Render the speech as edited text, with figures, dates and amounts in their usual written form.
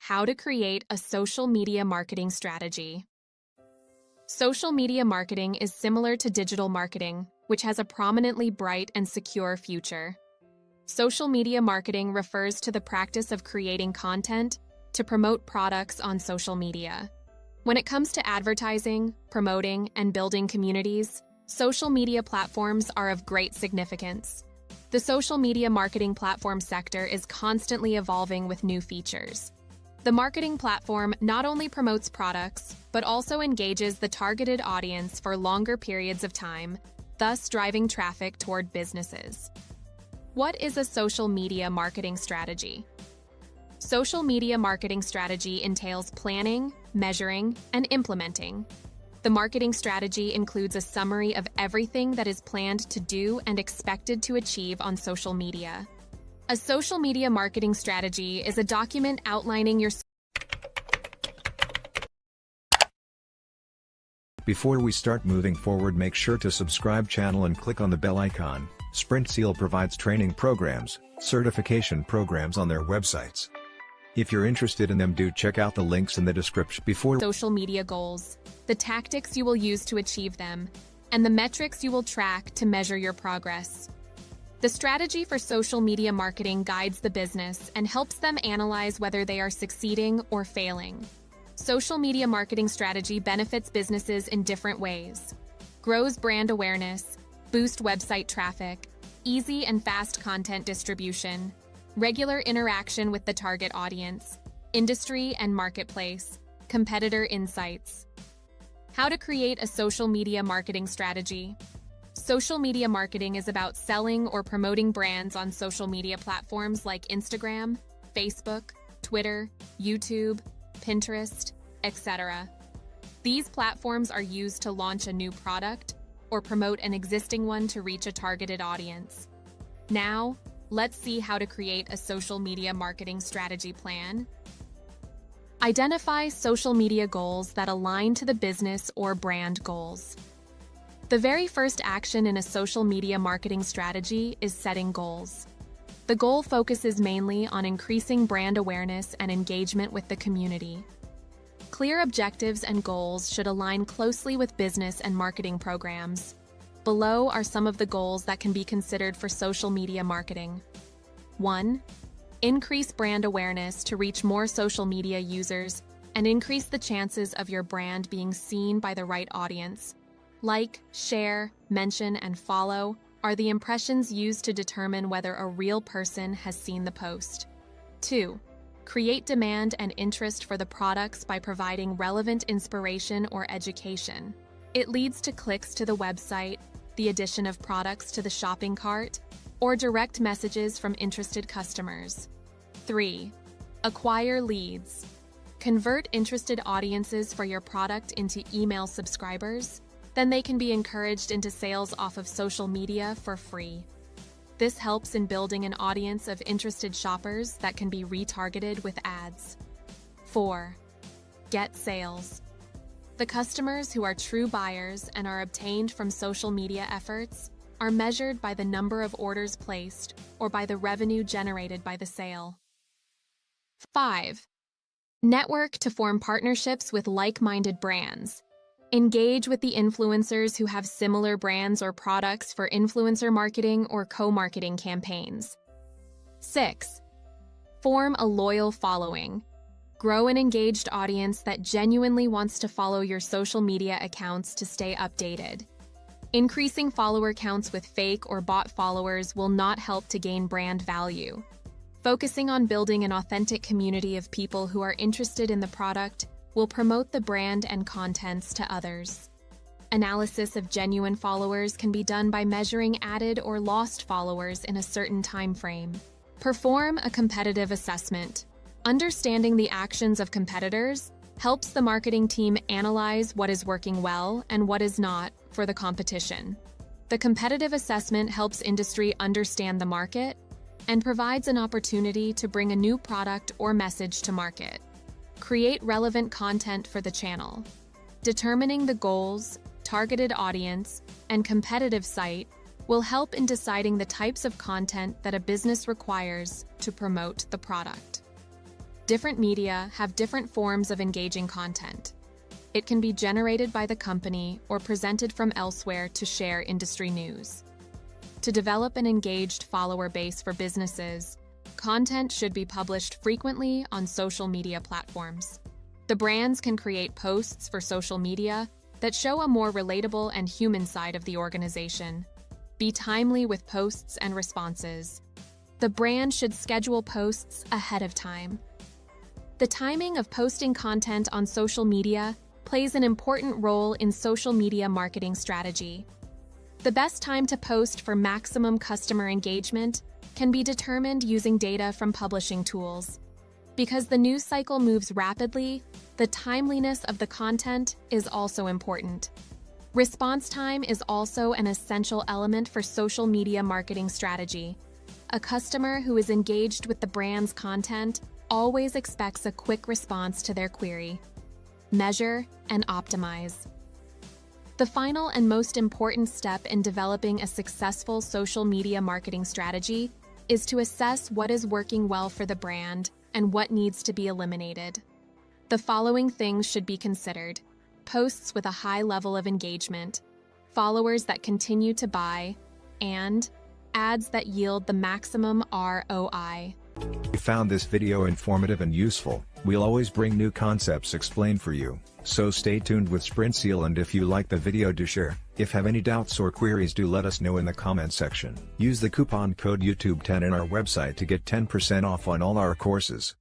How to create a social media marketing strategy. Social media marketing is similar to digital marketing, which has a prominently bright and secure future. Social media marketing refers to the practice of creating content to promote products on social media. When it comes to advertising, promoting, and building communities, social media platforms are of great significance. The social media marketing platform sector is constantly evolving with new features. The marketing platform not only promotes products, but also engages the targeted audience for longer periods of time, thus driving traffic toward businesses. What is a social media marketing strategy? Social media marketing strategy entails planning, measuring, and implementing. The marketing strategy includes a summary of everything that is planned to do and expected to achieve on social media. A social media marketing strategy is a document outlining your. Before we start moving forward, make sure to subscribe channel and click on the bell icon. SprintSeal provides training programs, certification programs on their websites. If you're interested in them, do check out the links in the description. Before Social media goals, the tactics you will use to achieve them, and the metrics you will track to measure your progress. The strategy for social media marketing guides the business and helps them analyze whether they are succeeding or failing. Social media marketing strategy benefits businesses in different ways. Grows brand awareness, boost website traffic, easy and fast content distribution, regular interaction with the target audience, industry and marketplace, competitor insights. How to create a social media marketing strategy. Social media marketing is about selling or promoting brands on social media platforms like Instagram, Facebook, Twitter, YouTube, Pinterest, etc. These platforms are used to launch a new product or promote an existing one to reach a targeted audience. Now, let's see how to create a social media marketing strategy plan. Identify social media goals that align to the business or brand goals. The very first action in a social media marketing strategy is setting goals. The goal focuses mainly on increasing brand awareness and engagement with the community. Clear objectives and goals should align closely with business and marketing programs. Below are some of the goals that can be considered for social media marketing. 1. Increase brand awareness to reach more social media users and increase the chances of your brand being seen by the right audience. Like, share, mention, and follow are the impressions used to determine whether a real person has seen the post. 2. Create demand and interest for the products by providing relevant inspiration or education. It leads to clicks to the website, the addition of products to the shopping cart, or direct messages from interested customers. 3. Acquire leads. Convert interested audiences for your product into email subscribers. Then they can be encouraged into sales off of social media for free. This helps in building an audience of interested shoppers that can be retargeted with ads. 4. Get sales. The customers who are true buyers and are obtained from social media efforts are measured by the number of orders placed or by the revenue generated by the sale. 5. Network to form partnerships with like-minded brands. Engage with the influencers who have similar brands or products for influencer marketing or co-marketing campaigns. 6. Form a loyal following. Grow an engaged audience that genuinely wants to follow your social media accounts to stay updated. Increasing follower counts with fake or bot followers will not help to gain brand value. Focusing on building an authentic community of people who are interested in the product will promote the brand and contents to others. Analysis of genuine followers can be done by measuring added or lost followers in a certain time frame. Perform a competitive assessment. Understanding the actions of competitors helps the marketing team analyze what is working well and what is not for the competition. The competitive assessment helps industry understand the market and provides an opportunity to bring a new product or message to market. Create relevant content for the channel. Determining the goals, targeted audience, and competitive site will help in deciding the types of content that a business requires to promote the product. Different media have different forms of engaging content. It can be generated by the company or presented from elsewhere to share industry news. To develop an engaged follower base for businesses, content should be published frequently on social media platforms. The brands can create posts for social media that show a more relatable and human side of the organization. Be timely with posts and responses. The brand should schedule posts ahead of time. The timing of posting content on social media plays an important role in social media marketing strategy. The best time to post for maximum customer engagement can be determined using data from publishing tools. Because the news cycle moves rapidly, the timeliness of the content is also important. Response time is also an essential element for social media marketing strategy. A customer who is engaged with the brand's content always expects a quick response to their query. Measure and optimize. The final and most important step in developing a successful social media marketing strategy is to assess what is working well for the brand and what needs to be eliminated. The following things should be considered: posts with a high level of engagement, followers that continue to buy, and ads that yield the maximum ROI. If you found this video informative and useful, we'll always bring new concepts explained for you, so stay tuned with SprintSeal, and if you like the video, do share. If have any doubts or queries, do let us know in the comment section. Use the coupon code YouTube10 in our website to get 10% off on all our courses.